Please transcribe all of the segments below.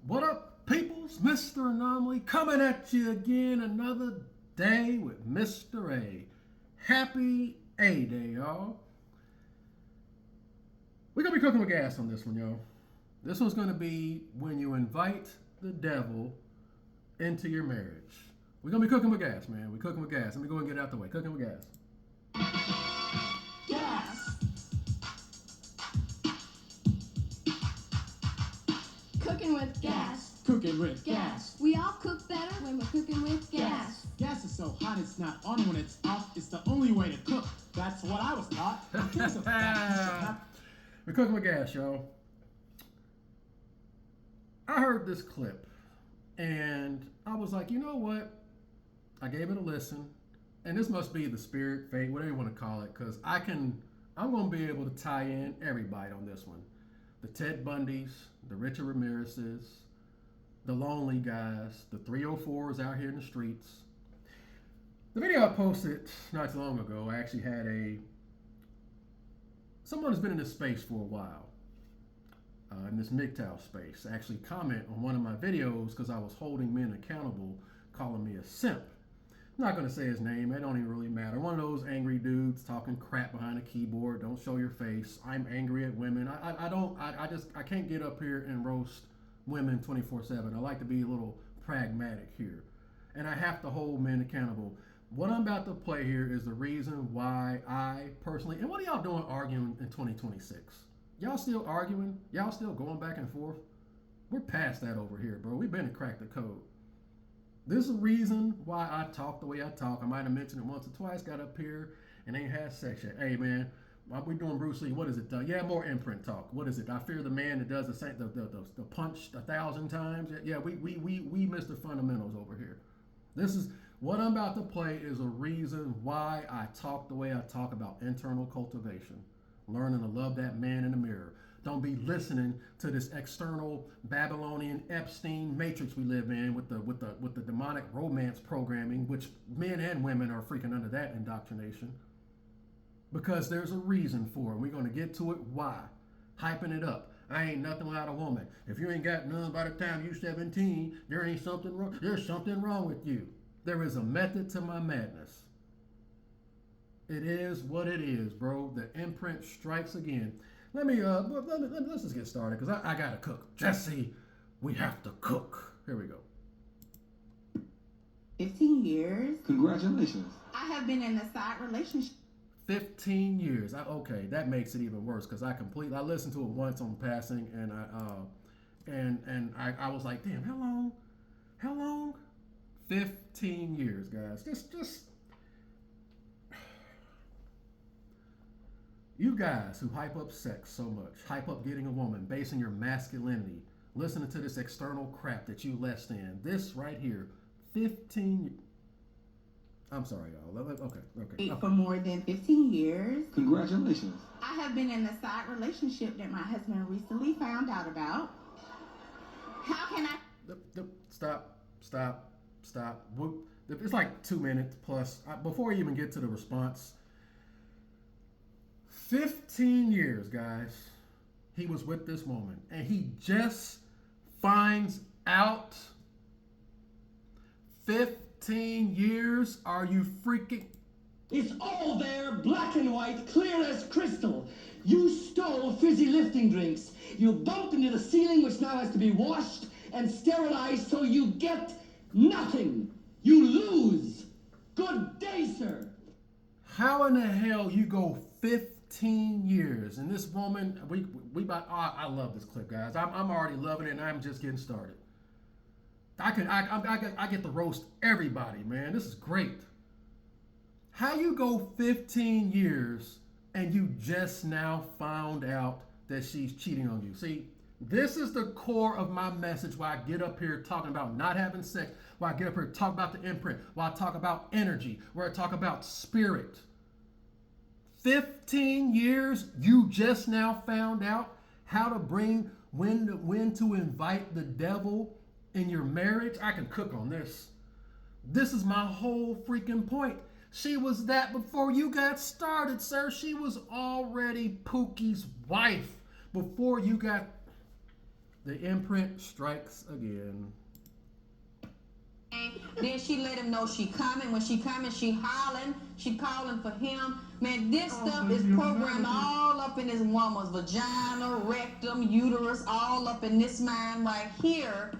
What up, peoples? Mr. Anomaly coming at you again another day with Mr. A. Happy A Day, y'all. We're going to be cooking with gas on this one, y'all. This one's going to be when you invite the devil into your marriage. We're going to be cooking with gas, man. We're cooking with gas. Let me go and get it out the way. Cooking with gas. Gas. Cooking with gas. Cooking with gas. We all cook better when we're cooking with gas. Gas is so hot it's not on when it's off. It's the only way to cook. That's what I was taught. Here's a fact. We're cooking with gas, y'all. I heard this clip and I was like, you know what? I gave it a listen. And this must be the spirit, fate, whatever you want to call it, because I'm going to be able to tie in everybody on this one. The Ted Bundys, the Richard Ramirez's, the lonely guys, the 304s out here in the streets. The video I posted not too long ago, I actually had someone who's been in this space for a while, in this MGTOW space, actually comment on one of my videos because I was holding men accountable, calling me a simp. I'm not going to say his name. It don't even really matter. One of those angry dudes talking crap behind a keyboard. Don't show your face. I'm angry at women. I can't get up here and roast women 24/7. I like to be a little pragmatic here. And I have to hold men accountable. What I'm about to play here is the reason why I personally, and what are y'all doing arguing in 2026? Y'all still arguing? Y'all still going back and forth? We're past that over here, bro. We've been to crack the code. This is the reason why I talk the way I talk. I might have mentioned it once or twice, got up here and ain't had sex yet. Hey, man, we doing Bruce Lee. What is it? Yeah, more imprint talk. What is it? I fear the man that does the punch 1,000 times. Yeah, we missed the fundamentals over here. This is what I'm about to play is a reason why I talk the way I talk about internal cultivation. Learning to love that man in the mirror. Don't be listening to this external Babylonian Epstein matrix we live in with the demonic romance programming, which men and women are freaking under that indoctrination. Because there's a reason for it. We're going to get to it. Why? Hyping it up. I ain't nothing without a woman. If you ain't got none by the time you're 17, there ain't something wrong. There's something wrong with you. There is a method to my madness. It is what it is, bro. The imprint strikes again. Let's just get started because I gotta cook. Jesse, we have to cook. Here we go. 15 years. Congratulations. I have been in a side relationship. 15 years. Okay, that makes it even worse because I listened to it once on passing and I was like, damn, how long? 15 years, guys. Just you guys who hype up sex so much, hype up getting a woman, basing your masculinity, listening to this external crap that you less than. This right here, 15. I'm sorry, y'all. Okay. For more than 15 years. Congratulations. I have been in a side relationship that my husband recently found out about. How can I? Stop. It's like 2 minutes plus. Before you even get to the response, 15 years, guys, he was with this woman, and he just finds out. 15 years? Are you freaking? It's all there, black and white, clear as crystal. You stole fizzy lifting drinks. You bumped into the ceiling, which now has to be washed and sterilized, so you get nothing. You lose. Good day, sir. How in the hell you go 15 years? And this woman, I love this clip, guys. I'm already loving it, and I'm just getting started. I get to roast everybody, man. This is great. How you go 15 years and you just now found out that she's cheating on you? See, this is the core of my message why I get up here talking about not having sex, why I get up here talking about the imprint, why I talk about energy, where I talk about spirit. 15 years, you just now found out how to bring when to invite the devil in your marriage. I can cook on this. This is my whole freaking point. She was that before you got started, sir. She was already Pookie's wife before you got. The imprint strikes again. Then she let him know she coming. When she coming, she hollering. She calling for him. Man, this stuff is programmed all up in this woman's vagina, rectum, uterus, all up in this mind right here.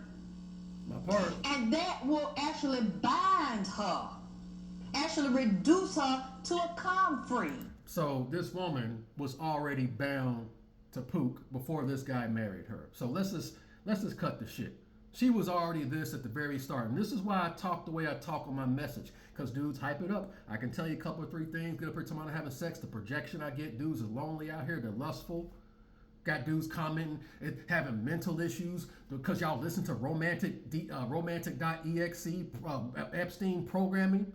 My part. And that will actually bind her, actually reduce her to a comfrey. So this woman was already bound to Pook before this guy married her. So let's just cut the shit. She was already this at the very start. And this is why I talk the way I talk on my message. Because dudes hype it up. I can tell you a couple of 3 things. Get up here tomorrow having sex. The projection I get. Dudes are lonely out here. They're lustful. Got dudes commenting, having mental issues because y'all listen to romantic.exe Epstein programming.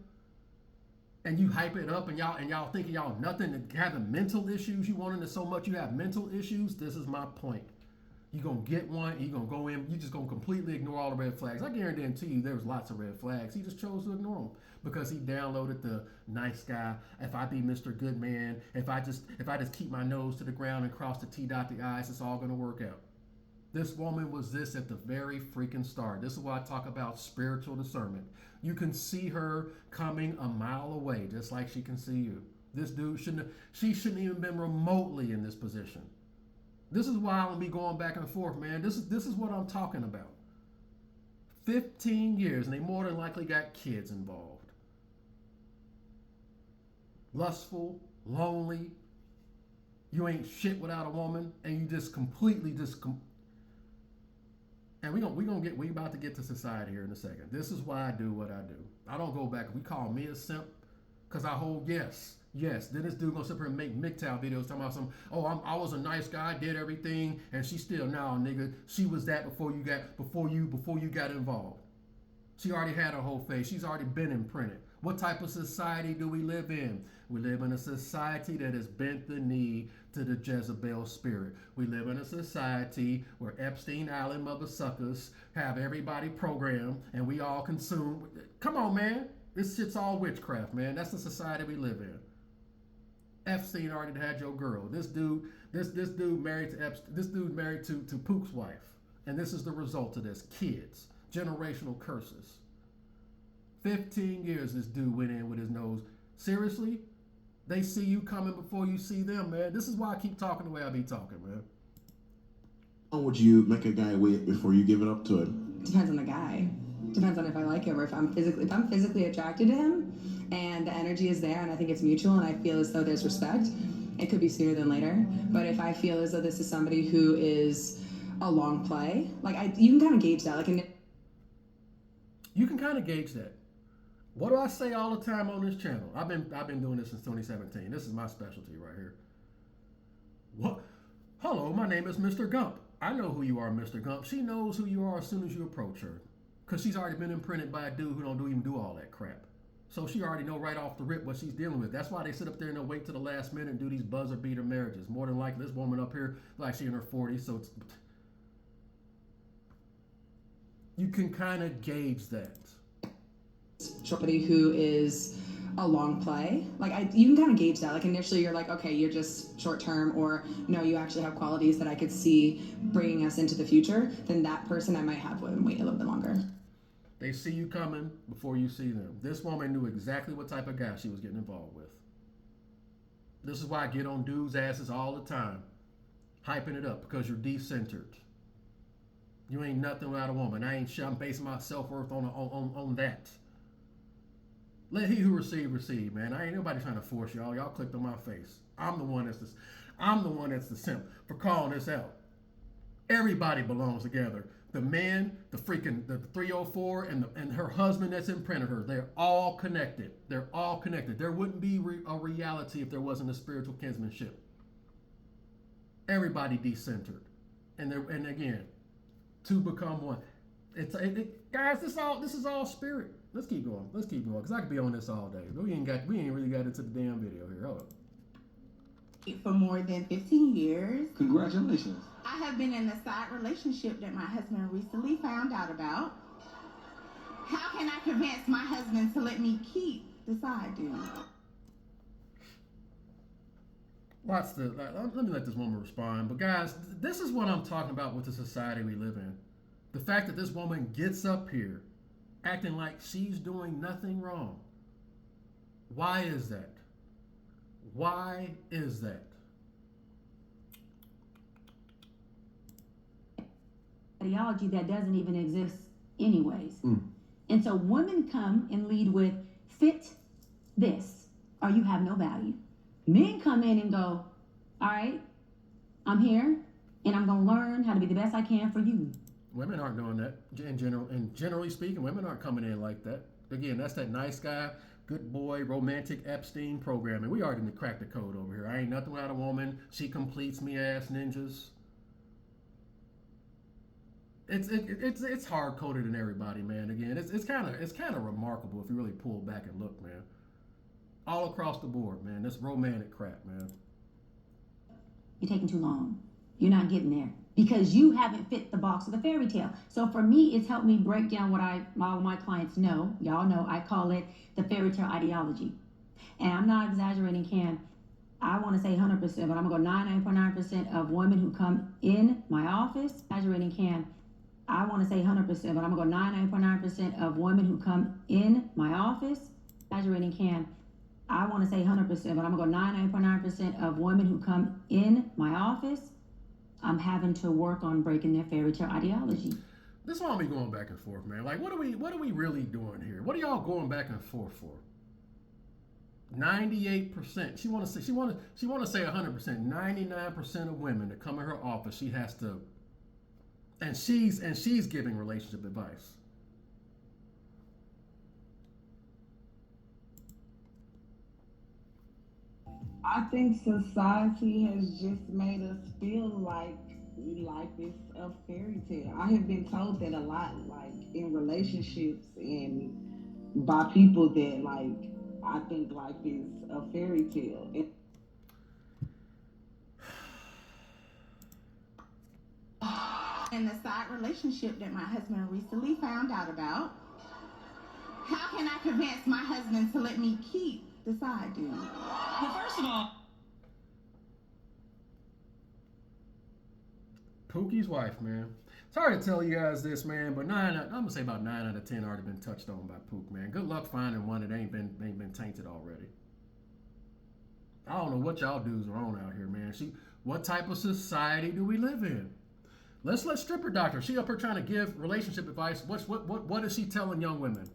And you hype it up and y'all thinking y'all nothing and having mental issues. You wanting it so much you have mental issues. This is my point. You're going to get one, you're going to go in, you're just going to completely ignore all the red flags. I guarantee you there was lots of red flags. He just chose to ignore them because he downloaded the nice guy. If I be Mr. Good Man, if I just keep my nose to the ground and cross the T dot the I's, it's all going to work out. This woman was this at the very freaking start. This is why I talk about spiritual discernment. You can see her coming a mile away, just like she can see you. This dude shouldn't even been remotely in this position. This is why I'm gonna be going back and forth, man. This is what I'm talking about. 15 years, and they more than likely got kids involved. Lustful, lonely. You ain't shit without a woman, and you just completely and we about to get to society here in a second. This is why I do what I do. I don't go back. We call me a simp because I hold yes. Then this dude gonna sit here and make MGTOW videos talking about I was a nice guy, did everything, and she still nigga. She was that before you got involved. She already had her whole face. She's already been imprinted. What type of society do we live in? We live in a society that has bent the knee to the Jezebel spirit. We live in a society where Epstein Island mother suckers have everybody programmed and we all consume. Come on, man. This shit's all witchcraft, man. That's the society we live in. Epstein already had your girl. This dude married to Epstein. This dude married to Pook's wife. And this is the result of this. Kids. Generational curses. 15 years this dude went in with his nose. Seriously? They see you coming before you see them, man. This is why I keep talking the way I be talking, man. How would you make a guy wait before you give it up to him? Depends on the guy. Depends on if I like him or if I'm physically attracted to him and the energy is there and I think it's mutual and I feel as though there's respect, it could be sooner than later. But if I feel as though this is somebody who is a long play, you can kind of gauge that. You can kind of gauge that. What do I say all the time on this channel? I've been doing this since 2017. This is my specialty right here. What? Hello, my name is Mr. Gump. I know who you are, Mr. Gump. She knows who you are as soon as you approach her. Because she's already been imprinted by a dude who don't even do all that crap. So she already know right off the rip what she's dealing with. That's why they sit up there and they'll wait to the last minute and do these buzzer beater marriages. More than likely, this woman up here, like she in her 40s, so it's... You can kind of gauge that. Somebody who is a long play, you can kind of gauge that. Initially you're like, okay, you're just short term, or no, you actually have qualities that I could see bringing us into the future. Then that person I might have wait a little bit longer. They see you coming before you see them. This woman knew exactly what type of guy she was getting involved with. This is why I get on dudes' asses all the time, hyping it up, because you're decentered. You ain't nothing without a woman. I'm basing my self-worth on that. Let he who receive, man. I ain't nobody trying to force y'all. Y'all clicked on my face. I'm the one that's the simp for calling this out. Everybody belongs together. The man, the 304, and her husband that's imprinted her. They're all connected. They're all connected. There wouldn't be a reality if there wasn't a spiritual kinsmanship. Everybody decentered, and again, two become one. Guys, this is all spirit. Let's keep going, because I could be on this all day. We ain't really got into the damn video here. Hold up. For more than 15 years. Congratulations. I have been in a side relationship that my husband recently found out about. How can I convince my husband to let me keep the side dude? Let me let this woman respond. But guys, this is what I'm talking about with the society we live in. The fact that this woman gets up here acting like she's doing nothing wrong. Why is that? Why is that? Ideology that doesn't even exist anyways. And so women come and lead with fit this or you have no value. Men come in and go, all right, I'm here and I'm gonna learn how to be the best I can for you. Women aren't doing that in general, and generally speaking, women aren't coming in like that. Again, that's that nice guy, good boy, romantic Epstein programming. We already cracked the code over here. I ain't nothing without a woman. She completes me, ass ninjas. It's hard coded in everybody, man. Again, it's kind of remarkable if you really pull back and look, man. All across the board, man. This romantic crap, man. You're taking too long. You're not getting there because you haven't fit the box of the fairy tale. So for me, it's helped me break down what all my clients know. Y'all know I call it the fairy tale ideology. And I'm not exaggerating, Cam. I want to say 100%, but I'm going to go 99.9% of women who come in my office, exaggerating, Cam. I want to say 100%, but I'm going to go 99.9% of women who come in my office, exaggerating, Cam. I want to say 100%, but I'm going to go 99.9% of women who come in my office, I'm having to work on breaking their fairy tale ideology. This why we going back and forth, man. Like, what are we really doing here? What are y'all going back and forth for? 98%. She want to say 100%. 99% of women that come in her office, she has to, and she's giving relationship advice. I think society has just made us feel like life is a fairy tale. I have been told that a lot, like in relationships and by people that like I think life is a fairy tale. And the side relationship that my husband recently found out about. How can I convince my husband to let me keep the side dude? Well, first of all, Pookie's wife, man. Sorry to tell you guys this, man, but I'm gonna say about 9 out of 10 already been touched on by Pook, man. Good luck finding one that ain't been tainted already. I don't know what y'all dudes are on out here, man. What type of society do we live in? Let's let stripper doctor. She up here trying to give relationship advice. What is she telling young women?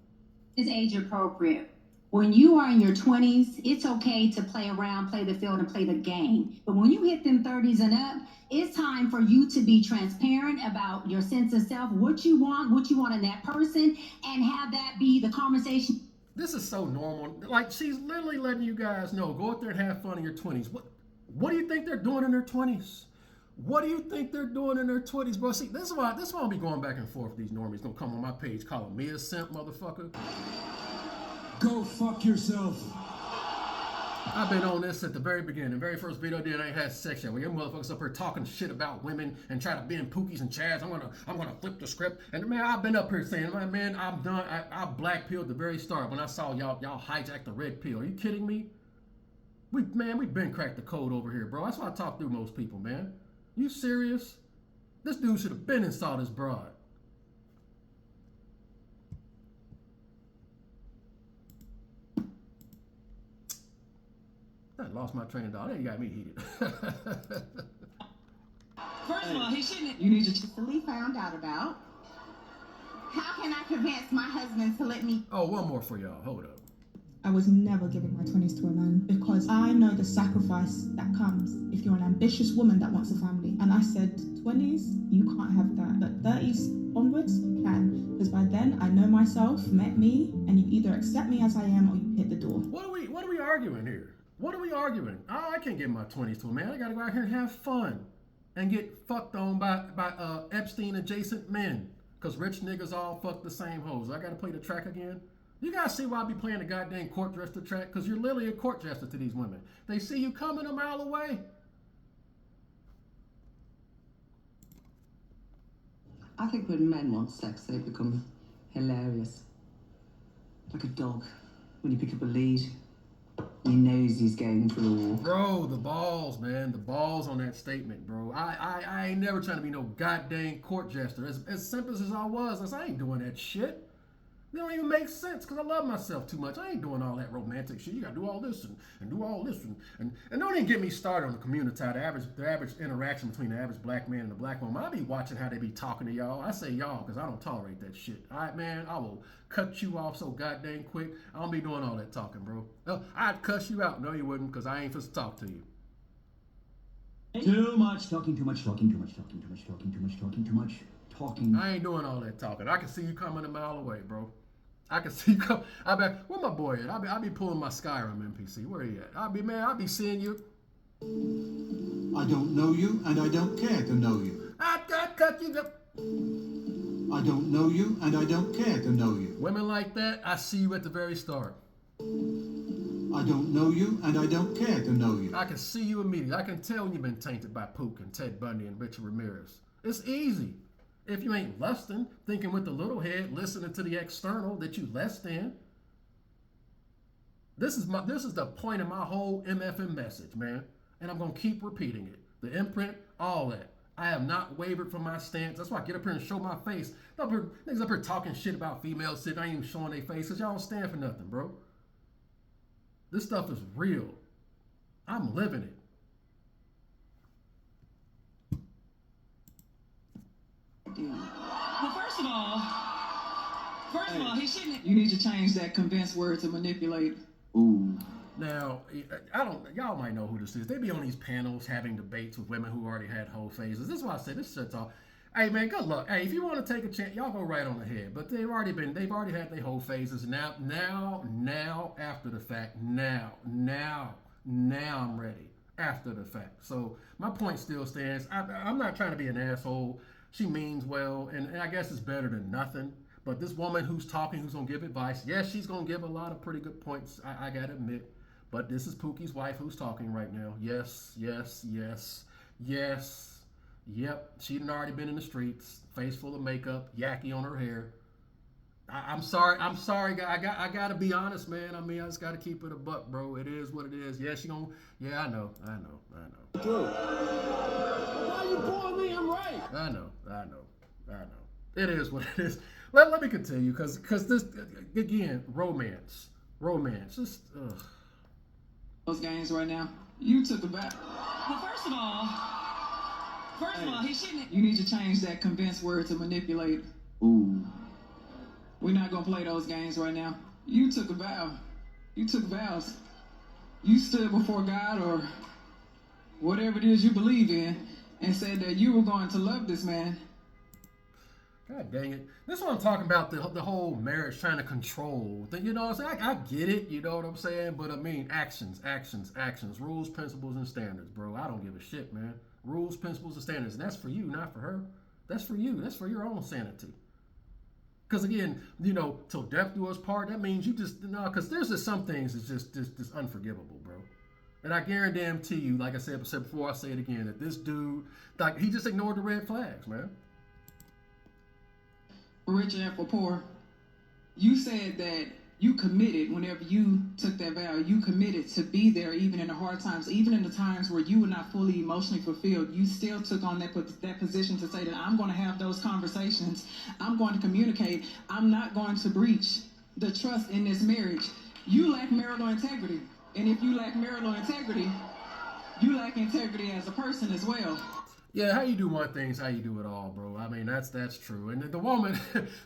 It's age appropriate. When you are in your 20s, it's okay to play around, play the field, and play the game. But when you hit them 30s and up, it's time for you to be transparent about your sense of self, what you want in that person, and have that be the conversation. This is so normal. Like, she's literally letting you guys know, go out there and have fun in your 20s. What do you think they're doing in their 20s? What do you think they're doing in their 20s, bro? See, this is why I'll be going back and forth with these normies. Gonna come on my page calling me a simp, motherfucker. Go fuck yourself. I've been on this at the very beginning. The very first video I did, I ain't had sex yet. When you motherfuckers up here talking shit about women and try to be in Pookies and Chads, I'm gonna flip the script. And man, I've been up here saying, man, I'm done. I black pilled the very start when I saw y'all hijack the red pill. Are you kidding me? We've been cracked the code over here, bro. That's why I talk through most people, man. You serious? This dude should have been and saw this broad. I lost my train of thought. You got me heated. first of all, he shouldn't. You need to recently found out about. How can I convince my husband to let me? Oh, one more for y'all. Hold up. I was never giving my 20s to a man because I know the sacrifice that comes if you're an ambitious woman that wants a family. And I said, 20s, you can't have that. But 30s onwards, you can. Because by then, I know myself, met me, and you either accept me as I am or you hit the door. What are we arguing here? What are we arguing? I can't give my 20s to a man. I gotta go out here and have fun and get fucked on by Epstein adjacent men. Cause rich niggas all fuck the same hoes. I gotta play the track again. You guys see why I be playing the goddamn court jester track? Cause you're literally a court jester to these women. They see you coming a mile away. I think when men want sex, they become hilarious. Like a dog when you pick up a lead. He knows he's going for the war. Bro, the balls, man. The balls on that statement, bro. I ain't never trying to be no goddamn court jester. As simple as I was, I ain't doing that shit. It don't even make sense because I love myself too much. I ain't doing all that romantic shit. You gotta do all this and do all this and don't even get me started on the community, the average interaction between the average black man and the black woman. I be watching how they be talking to y'all. I say y'all because I don't tolerate that shit. All right, man, I will cut you off so goddamn quick. I don't be doing all that talking, bro. I'd cuss you out. No, you wouldn't, because I ain't supposed to talk to you. Too much talking, too much talking, too much talking, too much talking, too much talking, too much talking. I ain't doing all that talking. I can see you coming a mile away, bro. I can see you come. Where my boy at? I be pulling my Skyrim NPC. Where he at? I be seeing you. I don't know you, and I don't care to know you. I cut you. I don't know you, and I don't care to know you. Women like that, I see you at the very start. I don't know you, and I don't care to know you. I can see you immediately. I can tell when you've been tainted by Pook and Ted Bundy and Richard Ramirez. It's easy. If you ain't lusting, thinking with the little head, listening to the external that you lust in. This is the point of my whole MFM message, man. And I'm gonna keep repeating it. The imprint, all that. I have not wavered from my stance. That's why I get up here and show my face. Niggas up here talking shit about females sitting, I ain't even showing their faces. Y'all don't stand for nothing, bro. This stuff is real. I'm living it. Well, first of all, he shouldn't. You need to change that convinced word to manipulate. Ooh. Now, y'all might know who this is. They be on these panels having debates with women who already had whole phases. This is why I say this shit's all. Hey man, good luck. Hey, if you want to take a chance, y'all go right on ahead. But they've already had their whole phases. Now, after the fact, now I'm ready. After the fact. So my point still stands. I'm not trying to be an asshole. She means well, and I guess it's better than nothing. But this woman who's talking, who's going to give advice, yes, she's going to give a lot of pretty good points, I got to admit. But this is Pookie's wife who's talking right now. Yes. Yep, she'd already been in the streets, face full of makeup, yucky on her hair. I'm sorry, I gotta be honest, man. I mean, I just gotta keep it a buck, bro. It is what it is. Yeah, I know. True. Why you boring me? I'm right. I know. It is what it is. Let me continue, because this, again, romance, just, ugh. Those games right now, you took it back. Well, first of all, he shouldn't. You need to change that convinced word to manipulate. Ooh. We're not gonna play those games right now. You took a vow. You took vows. You stood before God or whatever it is you believe in and said that you were going to love this man. God dang it. This is what I'm talking about, the whole marriage trying to control. You know what I'm saying? I get it, you know what I'm saying? But I mean, actions. Rules, principles, and standards, bro. I don't give a shit, man. Rules, principles, and standards. And that's for you, not for her. That's for you. That's for your own sanity. Because again, you know, till death do us part, that means you just, because there's just some things that's just unforgivable, bro. And I guarantee you, like I said before, I say it again, that this dude, like, he just ignored the red flags, man. For rich and for poor, you said that you committed whenever you took that vow. You committed to be there even in the hard times, even in the times where you were not fully emotionally fulfilled. You still took on that position to say that I'm going to have those conversations. I'm going to communicate. I'm not going to breach the trust in this marriage. You lack marital integrity. And if you lack marital integrity, you lack integrity as a person as well. Yeah, how you do one thing is how you do it all, bro. I mean, that's true. And the woman,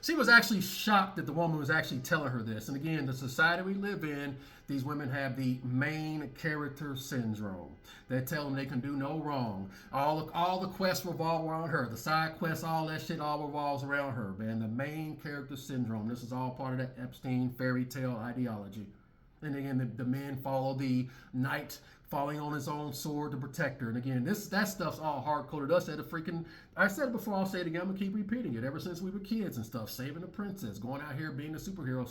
she was actually shocked that the woman was actually telling her this. And again, the society we live in, these women have the main character syndrome. They tell them they can do no wrong. All the quests revolve around her. The side quests, all that shit all revolves around her, man. The main character syndrome. This is all part of that Epstein fairy tale ideology. And again, the men follow the knight falling on his own sword to protect her. And again, that stuff's all hard-coded us at I said it before, I'll say it again, I'm gonna keep repeating it. Ever since we were kids and stuff, saving the princess, going out here being a superhero,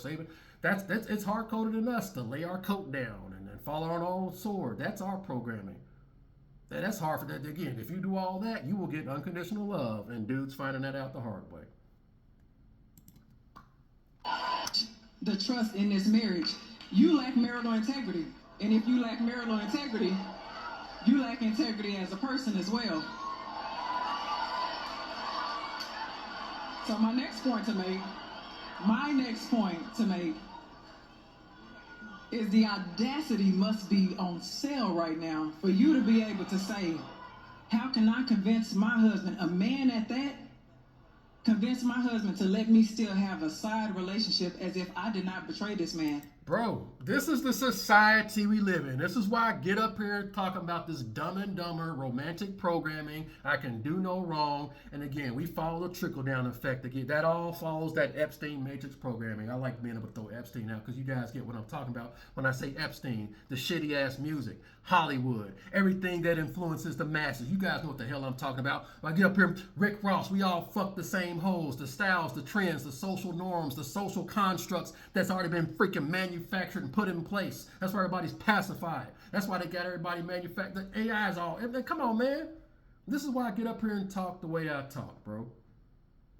it's hard-coded in us to lay our coat down and follow our own sword. That's our programming. That's hard for that. Again, if you do all that, you will get unconditional love, and dudes finding that out the hard way. The trust in this marriage. You lack marital integrity. And if you lack marital integrity, you lack integrity as a person as well. So my next point to make is the audacity must be on sale right now for you to be able to say, how can I convince my husband, a man at that, convince my husband to let me still have a side relationship as if I did not betray this man? Bro, this is the society we live in. This is why I get up here talking about this Dumb and Dumber romantic programming. I can do no wrong. And again, we follow the trickle-down effect. Again, that all follows that Epstein matrix programming. I like being able to throw Epstein out because you guys get what I'm talking about when I say Epstein. The shitty-ass music, Hollywood, everything that influences the masses. You guys know what the hell I'm talking about. When I get up here, Rick Ross, we all fuck the same hoes, the styles, the trends, the social norms, the social constructs that's already been freaking manufactured and put in place. That's why everybody's pacified. That's why they got everybody manufactured. The AI is all, come on, man. This is why I get up here and talk the way I talk, bro.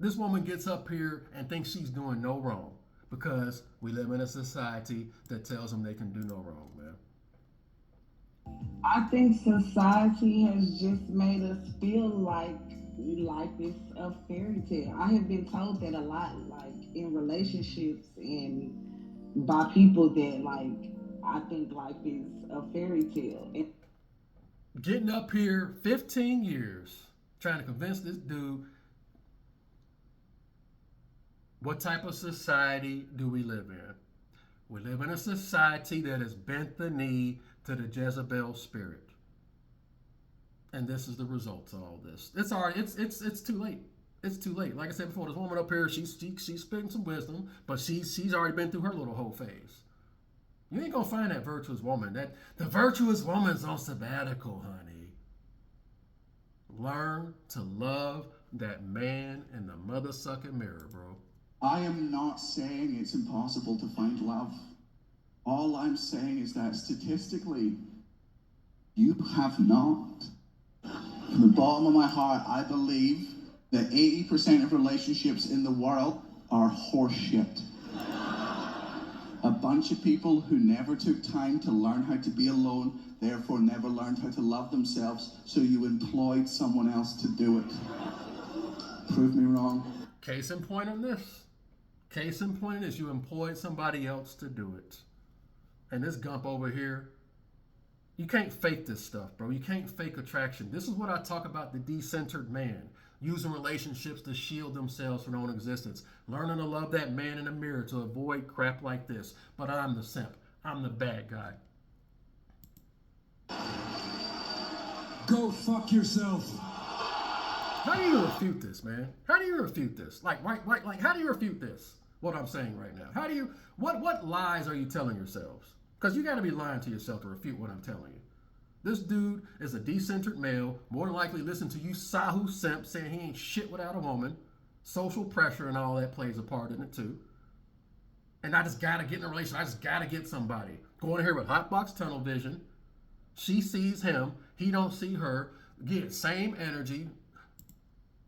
This woman gets up here and thinks she's doing no wrong because we live in a society that tells them they can do no wrong, man. I think society has just made us feel like life is a fairy tale. I have been told that a lot, like in relationships and by people that like I think life is a fairy tale. Getting up here 15 years trying to convince this dude, what type of society do we live in? We live in a society that has bent the knee to the Jezebel spirit. And this is the result of all this. It's already, it's too late. It's too late. Like I said before, this woman up here, she's spitting some wisdom, but she's already been through her little whole phase. You ain't gonna find that virtuous woman. The virtuous woman's on sabbatical, honey. Learn to love that man in the mother-sucking mirror, bro. I am not saying it's impossible to find love. All I'm saying is that statistically, you have not. From the bottom of my heart, I believe that 80% of relationships in the world are horseshit. A bunch of people who never took time to learn how to be alone, therefore never learned how to love themselves, so you employed someone else to do it. Prove me wrong. Case in point on this. Case in point is you employed somebody else to do it. And this gump over here, you can't fake this stuff, bro. You can't fake attraction. This is what I talk about, the decentered man. Using relationships to shield themselves from their own existence. Learning to love that man in the mirror to avoid crap like this. But I'm the simp. I'm the bad guy. Go fuck yourself. How do you refute this, man? How do you refute this? Like how do you refute this? What I'm saying right now. How do you, what lies are you telling yourselves? Because you got to be lying to yourself to refute what I'm telling you. This dude is a decentered male, more than likely listen to you Sahu simp saying he ain't shit without a woman. Social pressure and all that plays a part in it too. And I just got to get in a relationship. I just got to get somebody. Going here with hotbox tunnel vision. She sees him. He don't see her. Get same energy.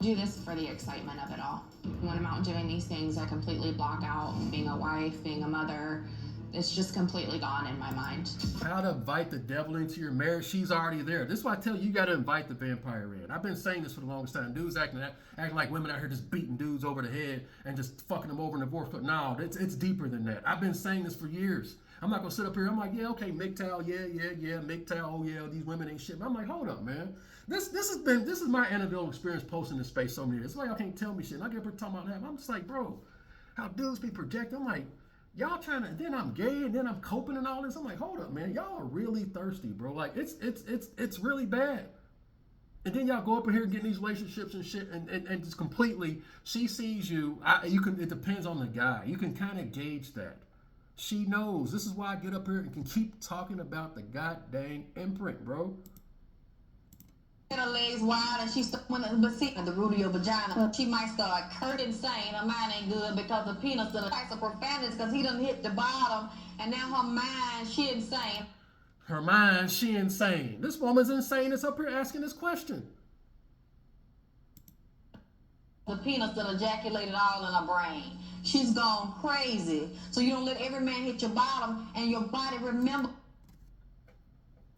Do this for the excitement of it all. When I'm out doing these things, I completely block out being a wife, being a mother. It's just completely gone in my mind. How to invite the devil into your marriage? She's already there. This is why I tell you got to invite the vampire in. I've been saying this for the longest time. Dudes acting like women out here just beating dudes over the head and just fucking them over in divorce. But no, it's deeper than that. I've been saying this for years. I'm not gonna sit up here. I'm like, yeah, okay, MGTOW, yeah, MGTOW, oh yeah, these women ain't shit. But I'm like, hold up, man. This is my anecdotal experience posting this space so many years. It's like y'all can't tell me shit. And I get up here talking about that. I'm just like, bro, how dudes be projecting. I'm like, y'all trying to, then I'm gay and then I'm coping and all this. I'm like, hold up, man. Y'all are really thirsty, bro. Like it's really bad. And then y'all go up in here and get in these relationships and shit and just completely, she sees you. It depends on the guy. You can kind of gauge that. She knows. This is why I get up here and can keep talking about the goddamn imprint, bro. Her legs wide and she's but see the root of your vagina. She might start hurting, saying her mind ain't good because the penis are the types of profanities because he done hit the bottom and now her mind, she insane. Her mind, she insane. This woman's insane is up here asking this question. The penis that ejaculated all in her brain. She's gone crazy. So you don't let every man hit your bottom and your body remember.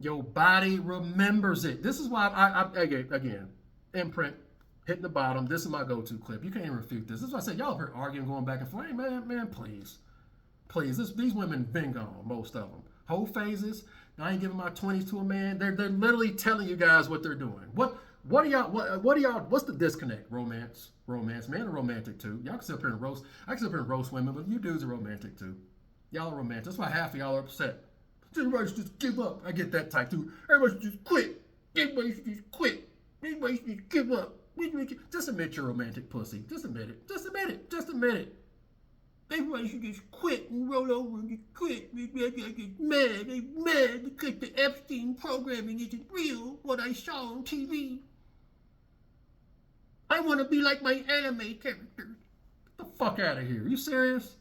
Your body remembers it. This is why again, Imprint, hitting the bottom. This is my go-to clip. You can't even refute this. This is why I said, y'all heard arguing, going back and forth. Hey, man, please. These women been gone, most of them. Whole phases. I ain't giving my 20s to a man. They're literally telling you guys what they're doing. What are y'all? What's the disconnect? Romance. Men are romantic too. Y'all can sit up here and roast. I can sit up here and roast women, but you dudes are romantic too. Y'all are romantic. That's why half of y'all are upset. Everybody should just give up. I get that type too. Everybody should just quit. Everybody should just quit. Everybody should just give up. Just admit you're romantic pussy. Just admit it. Just admit it. Just admit it. Everybody should just quit and roll over and just quit. They get mad. They mad because the Epstein programming isn't real, what I saw on TV. I want to be like my anime characters. Get the fuck out of here. Are you serious?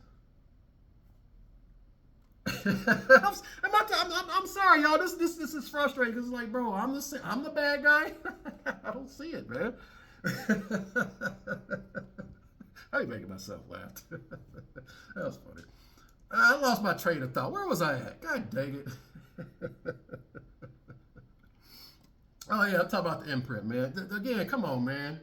I'm sorry, y'all. This is frustrating because it's like, bro, I'm the bad guy. I don't see it, man. I ain't making myself laugh. That was funny. I lost my train of thought. Where was I at? God dang it. Oh yeah, I'm talking about the Imprint, man. Again, come on, man.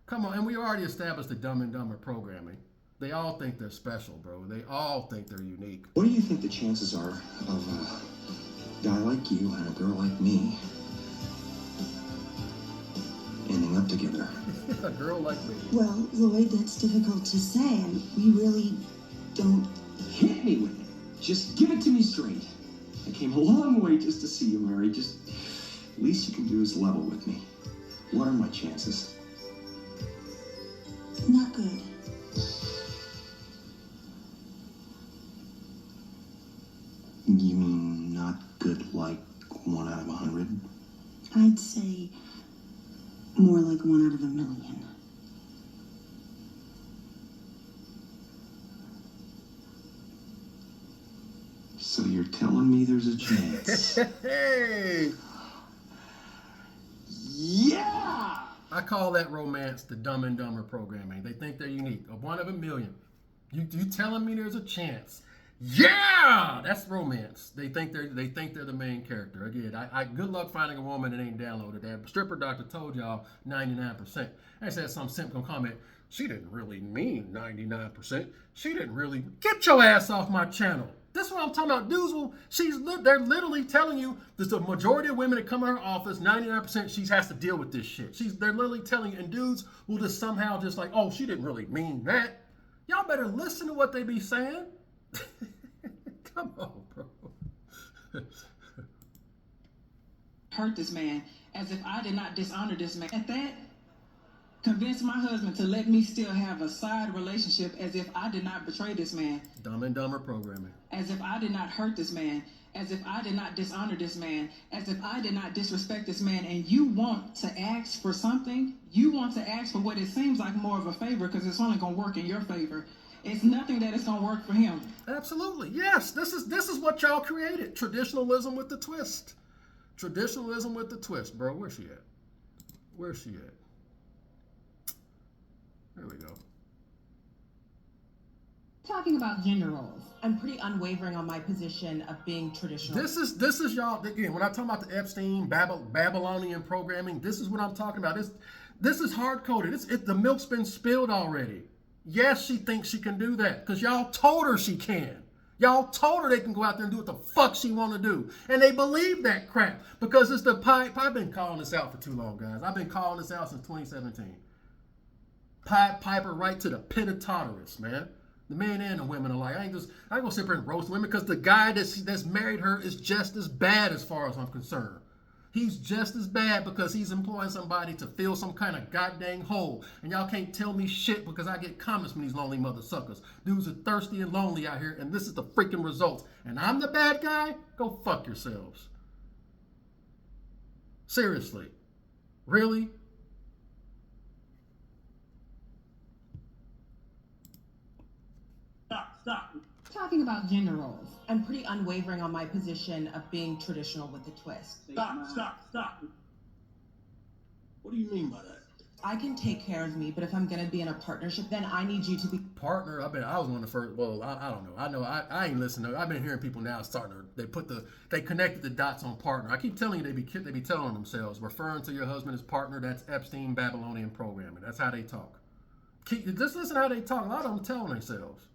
Come on. And we already established the Dumb and Dumber programming. They all think they're special, bro. They all think they're unique. What do you think the chances are of a guy like you and a girl like me ending up together? A girl like me. Well, Lloyd, that's difficult to say, and we really don't... Hit me with it. Just give it to me straight. I came a long way just to see you, Mary. Just, least you can do is level with me. What are my chances? Not good. You mean not good like 1 out of 100? I'd say more like 1 out of 1,000,000. So you're telling me there's a chance? Hey! Yeah! I call that romance the Dumb and Dumber programming. They think they're unique. A 1 of 1,000,000. You telling me there's a chance? Yeah, that's romance. They think they're the main character. Again, I good luck finding a woman that ain't downloaded that. Stripper Doctor told y'all 99%. I said some simp gonna comment. She didn't really mean 99%. She didn't really. Get your ass off my channel. This is what I'm talking about. Dudes they're literally telling you there's a majority of women that come in her office, 99% she has to deal with this shit. They're literally telling you, and dudes will just somehow just like, oh, she didn't really mean that. Y'all better listen to what they be saying. Come on, bro. Hurt this man as if I did not dishonor this man. At that, convince my husband to let me still have a side relationship as if I did not betray this man. Dumb and Dumber programming. As if I did not hurt this man. As if I did not dishonor this man. As if I did not disrespect this man. And you want to ask for something? You want to ask for what it seems like more of a favor because it's only going to work in your favor. It's nothing that is going to work for him. Absolutely. Yes, this is what y'all created. Traditionalism with the twist. Traditionalism with the twist, bro. Where's she at? Where's she at? There we go. Talking about gender roles, I'm pretty unwavering on my position of being traditional. This is y'all, again, when I talk about the Epstein, Babylonian programming, this is what I'm talking about. This is hard-coded. The milk's been spilled already. Yes, she thinks she can do that because y'all told her she can. Y'all told her they can go out there and do what the fuck she want to do. And they believe that crap because it's the pipe. I've been calling this out for too long, guys. I've been calling this out since 2017. Piper right to the pit of Tartarus, man. The men and the women alike. I ain't gonna sit here and roast women because the guy that's married her is just as bad as far as I'm concerned. He's just as bad because he's employing somebody to fill some kind of goddamn hole. And y'all can't tell me shit because I get comments from these lonely mother suckers. Dudes are thirsty and lonely out here, and this is the freaking results. And I'm the bad guy? Go fuck yourselves. Seriously. Really? Stop. Talking about gender roles, I'm pretty unwavering on my position of being traditional with a twist. Stop. What do you mean by that? I can take care of me, but if I'm gonna be in a partnership, then I need you to be partner. I was one of the first. Well, I don't know. I ain't listening. I've been hearing people now starting to, they connected the dots on partner. I keep telling you, they be telling themselves, referring to your husband as partner. That's Epstein Babylonian programming. That's how they talk. Just listen how they talk. A lot of them telling themselves.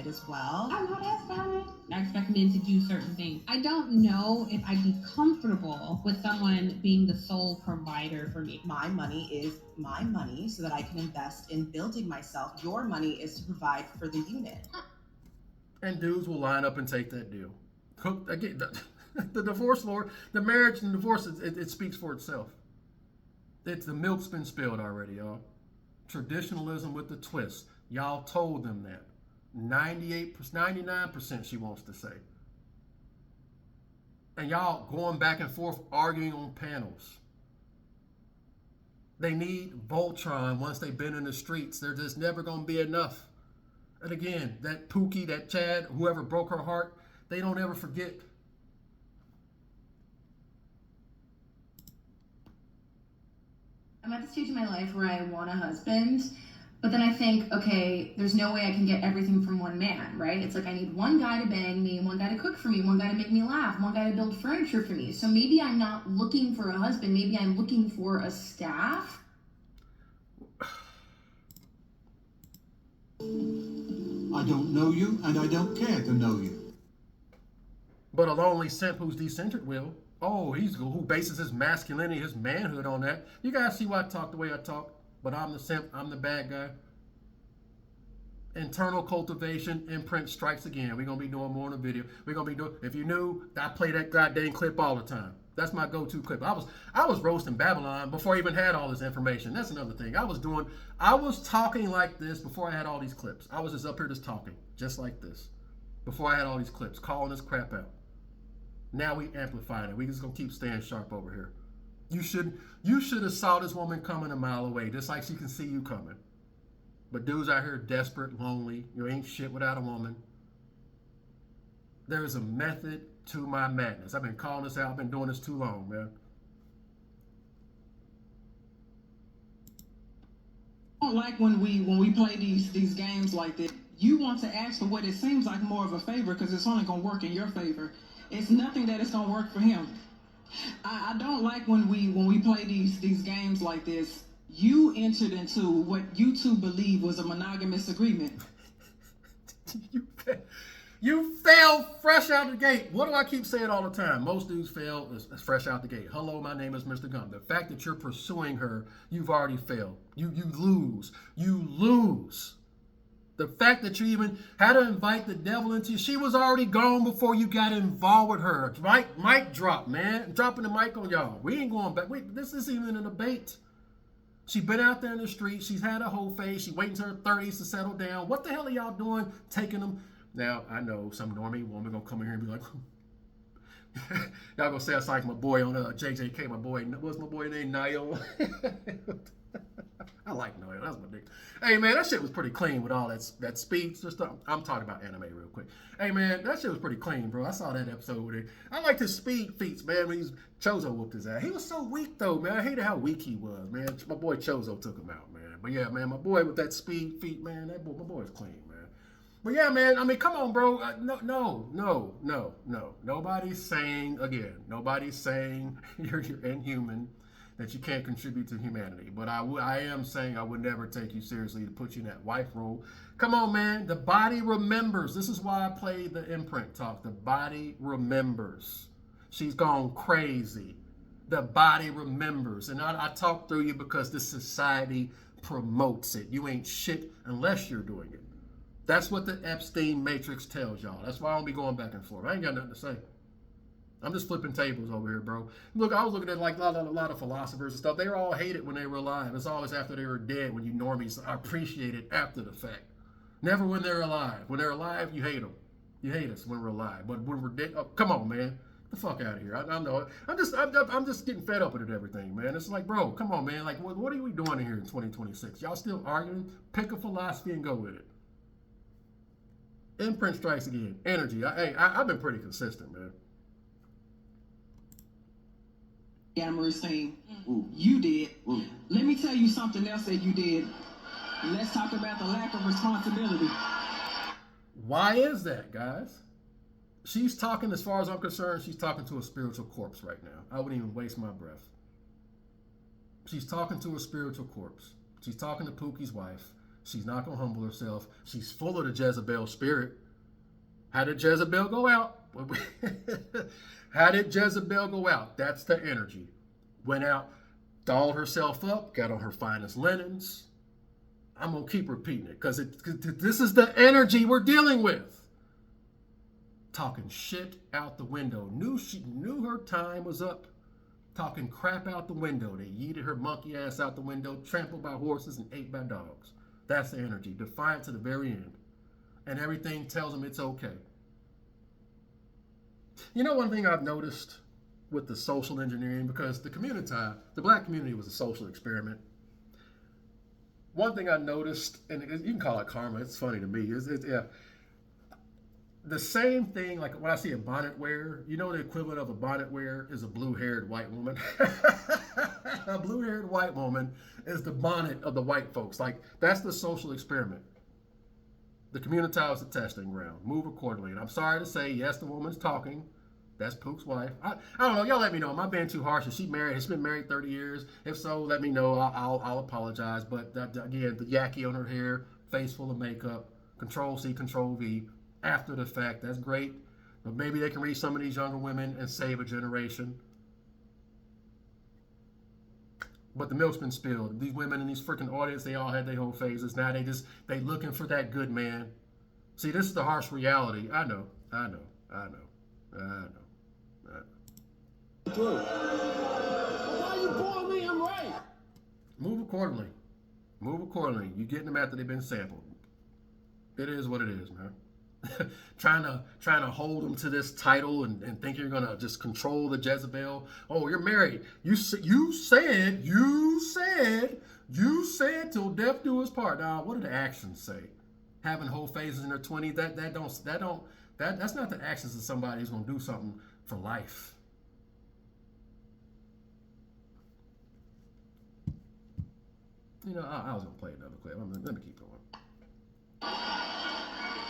as well. I know that's fine. I expect men to do certain things. I don't know if I'd be comfortable with someone being the sole provider for me. My money is my money so that I can invest in building myself. Your money is to provide for the unit. And dudes will line up and take that deal. Again, the divorce lord, the marriage and divorce, it speaks for itself. The milk's been spilled already, y'all. Traditionalism with the twist. Y'all told them that. 98%, 99% she wants to say. And y'all going back and forth arguing on panels. They need Voltron once they've been in the streets. They're just never going to be enough. And again, that Pookie, that Chad, whoever broke her heart, they don't ever forget. I'm at the stage in my life where I want a husband, but then I think, okay, there's no way I can get everything from one man, right? It's like I need one guy to bang me, one guy to cook for me, one guy to make me laugh, one guy to build furniture for me. So maybe I'm not looking for a husband, maybe I'm looking for a staff. I don't know you, and I don't care to know you. But a lonely simp who's decentered will. Oh, who bases his masculinity, his manhood on that. You guys see why I talk the way I talk? But I'm the simp, I'm the bad guy. Internal cultivation, imprint strikes again. We're going to be doing more in the video. We're going to be doing, if you knew, I play that goddamn clip all the time. That's my go-to clip. I was roasting Babylon before I even had all this information. That's another thing. I was talking like this before I had all these clips. I was just up here just talking, just like this, before I had all these clips, calling this crap out. Now we amplifying it. We just gonna keep staying sharp over here. You should have saw this woman coming a mile away, just like she can see you coming. But dudes out here desperate, lonely. You ain't shit without a woman. There is a method to my madness. I've been calling this out. I've been doing this too long, man. I don't like when we play these games like this. You want to ask for what it seems like more of a favor because it's only gonna work in your favor. It's nothing that it's gonna work for him. I don't like when we play these games like this. You entered into what you two believe was a monogamous agreement. You fail fresh out the gate. What do I keep saying all the time? Most dudes fail fresh out the gate. Hello, my name is Mr. Gum. The fact that you're pursuing her, you've already failed. You lose. You lose. The fact that you even had to invite the devil into you, she was already gone before you got involved with her. Right? Mic drop, man. I'm dropping the mic on y'all. We ain't going back. This isn't even a debate. She's been out there in the street. She's had a whole phase. She's waiting to her 30s to settle down. What the hell are y'all doing taking them? Now, I know some normie woman gonna come in here and be like, y'all gonna say I sound like my boy on JJK, my boy, what's my boy name, Niall? I like Niall, that's my dick. Hey man, that shit was pretty clean with all that speed stuff. I'm talking about anime real quick. Hey man, that shit was pretty clean, bro. I saw that episode with it. I liked his speed feats, man, when Chozo whooped his ass. He was so weak though, man. I hated how weak he was, man. My boy Chozo took him out, man. But yeah, man, my boy with that speed feat, man, my boy's clean, man. But yeah, man, I mean, come on, bro. No. Nobody's saying you're inhuman, that you can't contribute to humanity. But I am saying I would never take you seriously to put you in that wife role. Come on, man. The body remembers. This is why I play the imprint talk. The body remembers. She's gone crazy. The body remembers. And I talk through you because this society promotes it. You ain't shit unless you're doing it. That's what the Epstein Matrix tells y'all. That's why I don't be going back and forth. I ain't got nothing to say. I'm just flipping tables over here, bro. Look, I was looking at like a lot of philosophers and stuff. They were all hated when they were alive. It's always after they were dead when you normies appreciate it after the fact. Never when they're alive. When they're alive, you hate them. You hate us when we're alive. But when we're dead, oh, come on, man. Get the fuck out of here. I know it. I'm just getting fed up with it, everything, man. It's like, bro, come on, man. Like, what are we doing in here in 2026? Y'all still arguing? Pick a philosophy and go with it. Imprint strikes again. Energy. I've been pretty consistent, man. Amorous thing. You did. Let me tell you something else that you did. Let's talk about the lack of responsibility. Why is that, guys? She's talking, as far as I'm concerned, she's talking to a spiritual corpse right now. I wouldn't even waste my breath. She's talking to a spiritual corpse. She's talking to Pookie's wife. She's not going to humble herself. She's full of the Jezebel spirit. How did Jezebel go out? How did Jezebel go out? That's the energy. Went out, dolled herself up, got on her finest linens. I'm going to keep repeating it because this is the energy we're dealing with. Talking shit out the window. She knew her time was up. Talking crap out the window. They yeeted her monkey ass out the window, trampled by horses and ate by dogs. That's the energy. Defiant to the very end. And everything tells them it's okay. You know, one thing I've noticed with the social engineering, because the black community was a social experiment. One thing I noticed, and you can call it karma, it's funny to me, the same thing, like when I see a bonnet wearer, you know the equivalent of a bonnet wearer is a blue-haired white woman. A blue-haired white woman is the bonnet of the white folks. Like, that's the social experiment. The community is the testing ground. Move accordingly. And I'm sorry to say, yes, the woman's talking. That's Pook's wife. I don't know. Y'all let me know. Am I being too harsh? Is she married? Has she been married 30 years? If so, let me know. I'll apologize. But again, the yaki on her hair, face full of makeup, Control-C, Control-V. After the fact, that's great, but maybe they can reach some of these younger women and save a generation. But the milk's been spilled. These women in these freaking audience, they all had their whole phases. Now they looking for that good man. See, this is the harsh reality. I know. Why you pulling me? I'm right. Move accordingly. You getting them after they've been sampled. It is what it is, man. trying to hold them to this title and think you're gonna just control the Jezebel. Oh, you're married. You said till death do us part. Now, what do the actions say? Having whole phases in their 20s, that's not the actions of somebody who's gonna do something for life. You know, I was gonna play another clip. Let me keep going.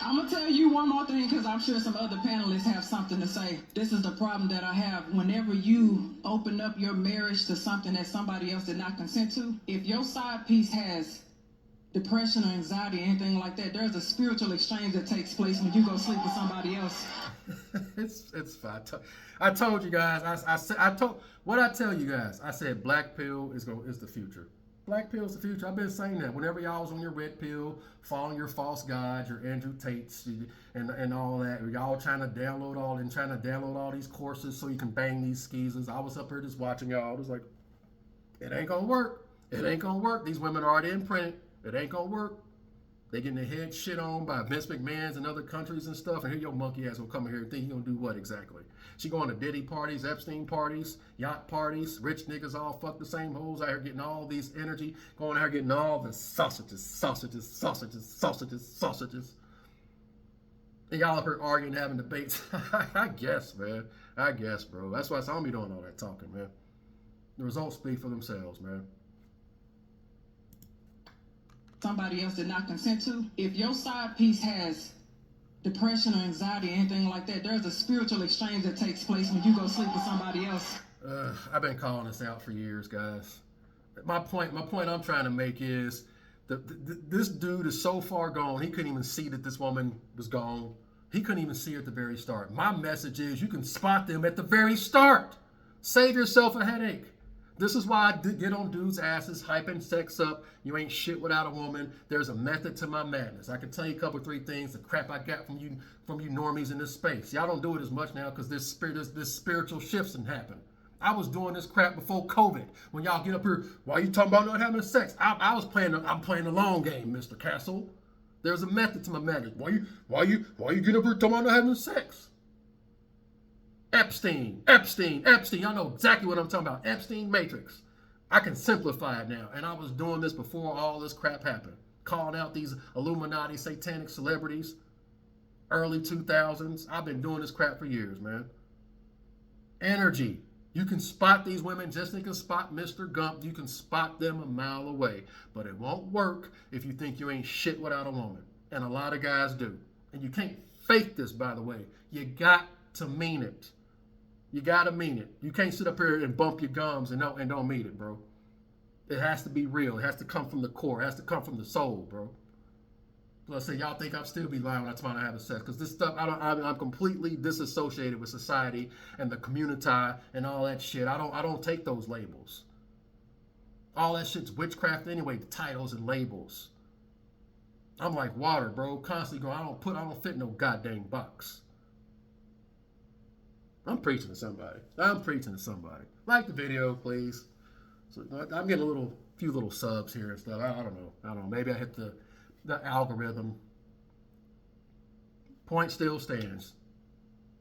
I'm gonna tell you one more thing because I'm sure some other panelists have something to say. This is the problem that I have. Whenever you open up your marriage to something that somebody else did not consent to, if your side piece has depression or anxiety or anything like that, there's a spiritual exchange that takes place when you go sleep with somebody else. It's fine. I told you guys. What I tell you guys. I said black pill is the future. Black pill is the future. I've been saying that. Whenever y'all was on your red pill, following your false gods, your Andrew Tates, and all that, y'all trying to download all these courses so you can bang these skeezers. I was up here just watching y'all. I was like, it ain't gonna work. It ain't gonna work. These women are already imprinted. It ain't gonna work. They getting their head shit on by Vince McMahon's and other countries and stuff. And here your monkey ass will come in here and think he gonna do what exactly? She going to Diddy parties, Epstein parties, yacht parties, rich niggas all fuck the same hoes out here getting all these energy, going out here getting all the sausages. And y'all up here arguing, having debates. I guess, man. I guess, bro. That's why I don't be doing all that talking, man. The results speak for themselves, man. Somebody else did not consent to. If your side piece has depression or anxiety or anything like that, there's a spiritual exchange that takes place when you go sleep with somebody else. I've been calling this out for years, guys. My point I'm trying to make is this dude is so far gone, he couldn't even see that this woman was gone. He couldn't even see her at the very start. My message is you can spot them at the very start. Save yourself a headache. This is why I get on dudes' asses, hyping sex up. You ain't shit without a woman. There's a method to my madness. I can tell you a couple, 3 things, the crap I got from you normies in this space. Y'all don't do it as much now because this spiritual shifts didn't happen. I was doing this crap before COVID. When y'all get up here, why you talking about not having sex? I'm playing the long game, Mr. Castle. There's a method to my madness. Why you get up here talking about not having sex? Epstein. Y'all know exactly what I'm talking about. Epstein Matrix. I can simplify it now. And I was doing this before all this crap happened. Calling out these Illuminati satanic celebrities. Early 2000s. I've been doing this crap for years, man. Energy. You can spot these women just like you can spot Mr. Gump. You can spot them a mile away. But it won't work if you think you ain't shit without a woman. And a lot of guys do. And you can't fake this, by the way. You got to mean it. You got to mean it. You can't sit up here and bump your gums and don't mean it, bro. It has to be real. It has to come from the core. It has to come from the soul, bro. So I say, y'all think I'll still be lying when I tell you I have sex? Because this stuff, I'm completely disassociated with society and the community and all that shit. I don't take those labels. All that shit's witchcraft anyway, the titles and labels. I'm like water, bro. Constantly going, I don't fit no goddamn box. I'm preaching to somebody. Like the video, please. So I'm getting a few little subs here and stuff. I don't know. Maybe I hit the algorithm. Point still stands.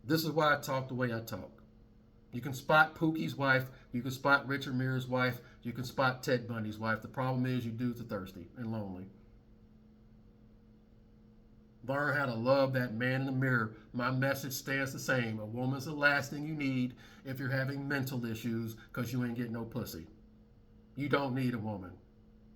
This is why I talk the way I talk. You can spot Pookie's wife. You can spot Richard Mere's wife. You can spot Ted Bundy's wife. The problem is you dudes are thirsty and lonely. Learn how to love that man in the mirror. My message stands the same. A woman's the last thing you need if you're having mental issues because you ain't getting no pussy. You don't need a woman.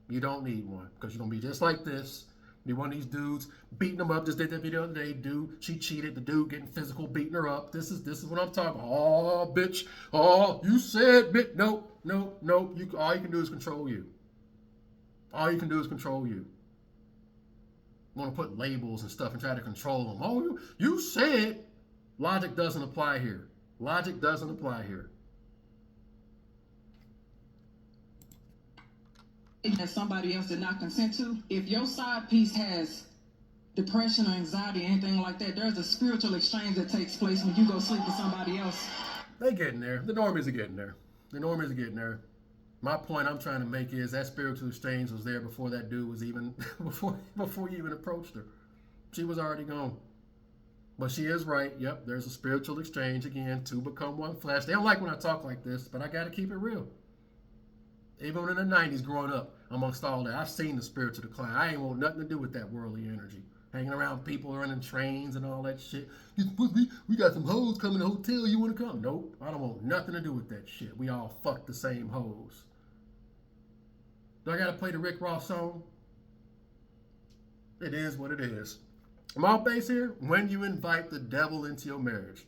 You don't need one because you're going to be just like this. Be one of these dudes beating them up. Just did that video the other day. Dude, she cheated. The dude getting physical, beating her up. This is what I'm talking about. Oh, bitch. Oh, you said, bitch. Nope. All you can do is control you. All you can do is control you. Want to put labels and stuff and try to control them. Oh, you said. Logic doesn't apply here. Logic doesn't apply here. That somebody else did not consent to. If your side piece has depression or anxiety or anything like that, there's a spiritual exchange that takes place when you go sleep with somebody else. They getting there. The normies are getting there. My point I'm trying to make is that spiritual exchange was there before that dude was even before you even approached her. She was already gone. But she is right. Yep, there's a spiritual exchange again. Two become one flesh. They don't like when I talk like this, but I got to keep it real. Even in the 90s growing up, amongst all that, I've seen the spiritual decline. I ain't want nothing to do with that worldly energy. Hanging around people running trains and all that shit. We got some hoes coming to the hotel. You want to come? Nope. I don't want nothing to do with that shit. We all fuck the same hoes. Do I got to play the Rick Ross song? It is what it is. I'm off base here. When you invite the devil into your marriage,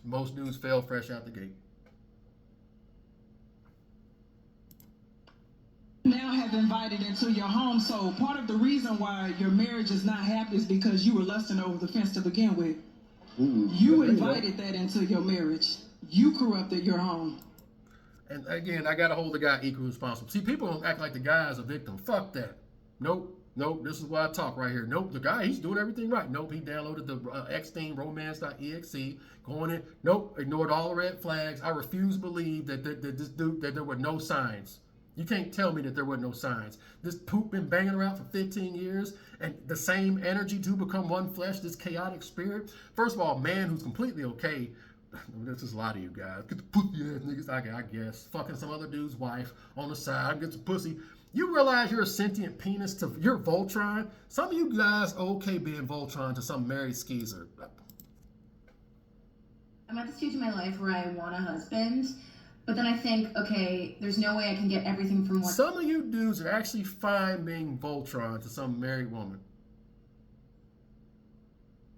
most dudes fail fresh out the gate. Now have invited into your home, so part of the reason why your marriage is not happy is because you were lusting over the fence to begin with. You invited that into your marriage. You corrupted your home. And again, I got to hold the guy equally responsible. See, people don't act like the guy is a victim. Fuck that. Nope. This is why I talk right here. Nope, the guy, he's doing everything right. Nope, he downloaded the xteenromance.exe, going in. Nope, ignored all the red flags. I refuse to believe that this dude, that there were no signs. You can't tell me that there were no signs. This poop been banging around for 15 years and the same energy to become one flesh, this chaotic spirit. First of all, man who's completely okay. This is a lot of you guys. Get the pussy ass niggas, I guess. Fucking some other dude's wife on the side, get some pussy. You realize you're a sentient penis you're Voltron? Some of you guys are okay being Voltron to some married skeezer. I'm at the stage in my life where I want a husband. But then I think, okay, there's no way I can get everything from one. Some of you dudes are actually fine being Voltron to some married woman.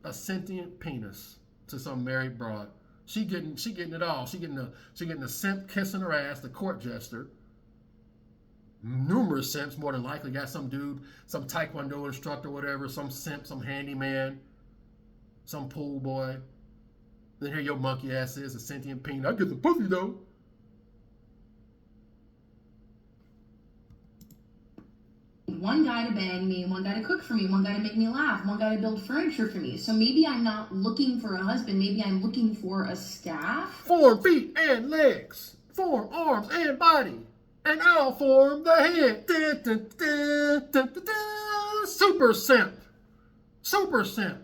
A sentient penis to some married broad. She getting it all. She getting a simp kissing her ass, the court jester. Numerous simps, more than likely. Got some dude, some taekwondo instructor, whatever, some simp, some handyman, some pool boy. Then here your monkey ass is a sentient penis. I get some pussy though. One guy to bang me, one guy to cook for me, one guy to make me laugh, one guy to build furniture for me. So maybe I'm not looking for a husband, maybe I'm looking for a staff. Form feet and legs, form arms and body, and I'll form the head. Super simp. Super simp.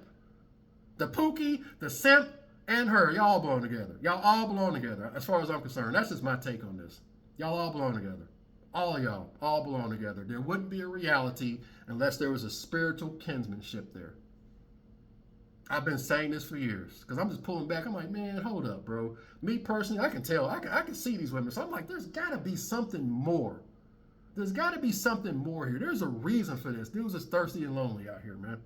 The Pookie, the simp, and her, y'all all belong together. Y'all all belong together, as far as I'm concerned. That's just my take on this. Y'all all belong together. All of y'all all belong together. There wouldn't be a reality unless there was a spiritual kinsmanship there. I've been saying this for years because I'm just pulling back. I'm like, man, hold up, bro. Me personally, I can tell, I can see these women. So I'm like, there's got to be something more. There's got to be something more here. There's a reason for this. Dudes is thirsty and lonely out here, man.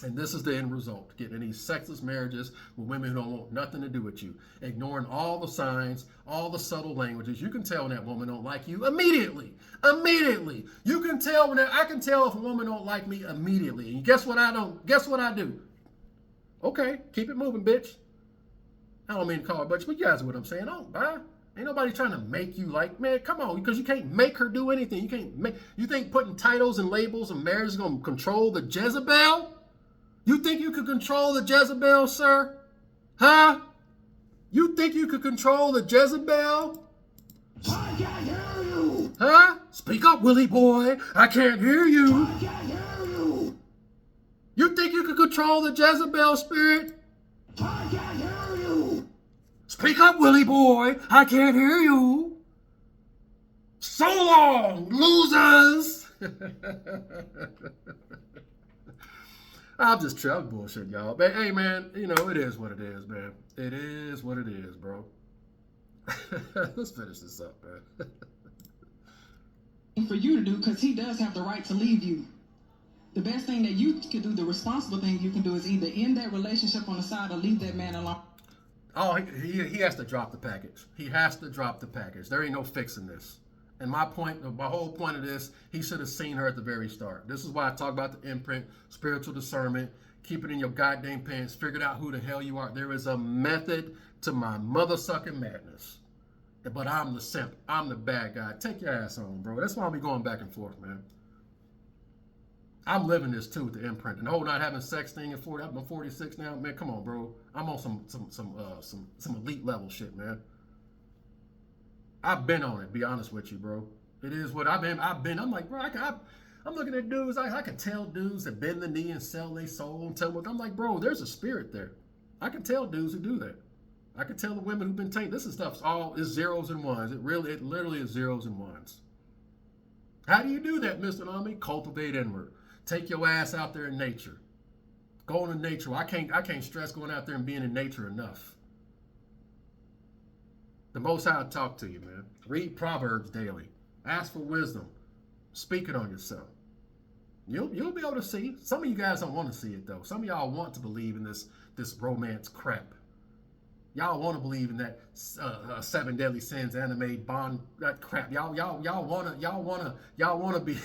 And this is the end result. Getting in these sexless marriages with women who don't want nothing to do with you. Ignoring all the signs, all the subtle languages. You can tell when that woman don't like you immediately. Immediately. You can tell when I can tell if a woman don't like me immediately. And guess what I don't? Guess what I do? Okay, keep it moving, bitch. I don't mean to call her bitch, but you guys know what I'm saying. Don't buy. Ain't nobody trying to make you like, man, come on, because you can't make her do anything. You can't make, you think putting titles and labels and marriage is going to control the Jezebel? You think you could control the Jezebel, sir? Huh? You think you could control the Jezebel? I can't hear you! Huh? Speak up, Willie boy. I can't hear you. I can't hear you! You think you could control the Jezebel spirit? I can't hear you! Speak up, Willie boy. I can't hear you. So long, losers. I'm just bullshit, y'all. But hey, man, you know, it is what it is, man. It is what it is, bro. Let's finish this up, man. For you to do, because he does have the right to leave you. The best thing that you can do, the responsible thing you can do, is either end that relationship on the side or leave that man alone. Oh, he has to drop the package. He has to drop the package. There ain't no fixing this. And my whole point of this, he should have seen her at the very start. This is why I talk about the imprint, spiritual discernment, keep it in your goddamn pants, figured out who the hell you are. There is a method to my mother-sucking madness. But I'm the simp. I'm the bad guy. Take your ass on, bro. That's why we going back and forth, man. I'm living this too, the imprint. And the whole not having sex thing at 40, I'm 46 now. Man, come on, bro. I'm on some elite level shit, man. I've been on it, be honest with you, bro. It is what I've been. I'm like, bro, I'm looking at dudes. I can tell dudes that bend the knee and sell their soul and tell them. I'm like, bro, there's a spirit there. I can tell dudes who do that. I can tell the women who've been tainted. This is stuff's all is zeros and ones. It literally is zeros and ones. How do you do that, Mr. Nami? Cultivate inward. Take your ass out there in nature. Go into nature. I can't stress going out there and being in nature enough. The Most High talk to you, man. Read Proverbs daily. Ask for wisdom. Speak it on yourself. You'll be able to see. Some of you guys don't want to see it though. Some of y'all want to believe in this romance crap. Y'all want to believe in that 7 deadly sins, anime, bond, that crap. Y'all wanna be.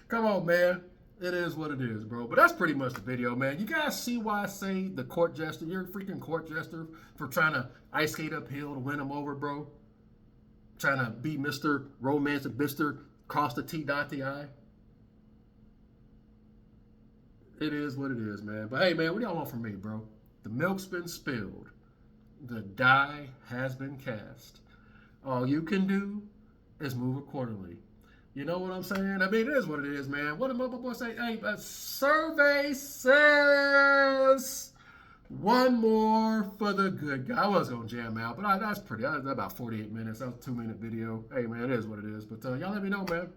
Come on, man. It is what it is, bro. But that's pretty much the video, man. You guys see why I say the court jester? You're a freaking court jester for trying to ice skate uphill to win him over, bro. Trying to be Mr. Romance and Mr. Cross the T, dot the I. It is what it is, man. But hey, man, what do y'all want from me, bro? The milk's been spilled. The die has been cast. All you can do is move accordingly. You know what I'm saying? I mean, it is what it is, man. What did my boy say? Hey, a survey says one more for the good guy. I was going to jam out, but that's pretty. That's about 48 minutes. That was a 2-minute video. Hey, man, it is what it is. But y'all let me know, man.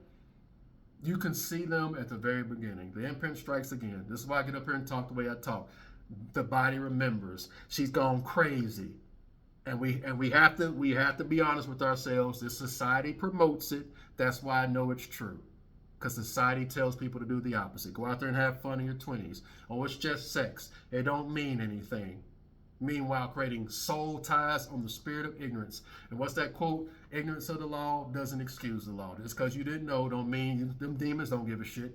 You can see them at the very beginning. The imprint strikes again. This is why I get up here and talk the way I talk. The body remembers. She's gone crazy. And we have to be honest with ourselves. This society promotes it. That's why I know it's true. Because society tells people to do the opposite. Go out there and have fun in your 20s. Oh, it's just sex. It don't mean anything. Meanwhile, creating soul ties on the spirit of ignorance. And what's that quote? Ignorance of the law doesn't excuse the law. Just because you didn't know don't mean them demons don't give a shit.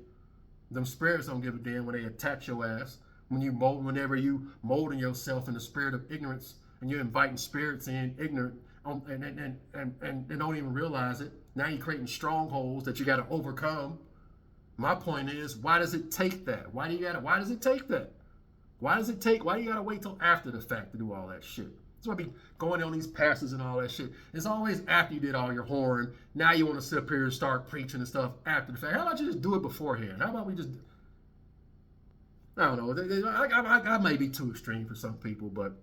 Them spirits don't give a damn when they attack your ass. Whenever you molding yourself in the spirit of ignorance and you're inviting spirits in ignorant and don't even realize it. Now you're creating strongholds that you got to overcome. My point is, why does it take that? Why does it take that? Why do you gotta wait till after the fact to do all that shit? That's why I be going on these passes and all that shit. It's always after you did all your horn. Now you want to sit up here and start preaching and stuff after the fact. How about you just do it beforehand? How about we just, I don't know. I may be too extreme for some people, but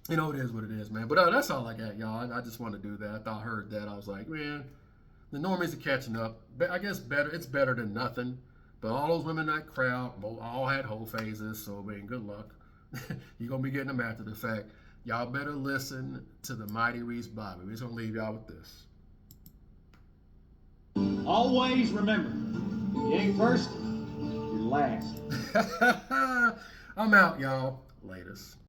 you know, it is what it is, man. But that's all I got, y'all. I just want to do that. I thought I heard that. I was like, man, the normies are catching up. I guess it's better than nothing. But all those women in that crowd all had whole phases, so I mean, good luck. You're going to be getting them after the fact. Y'all better listen to the mighty Reese Bobby. We're just going to leave y'all with this. Always remember, you ain't first, you're last. I'm out, y'all. Latest.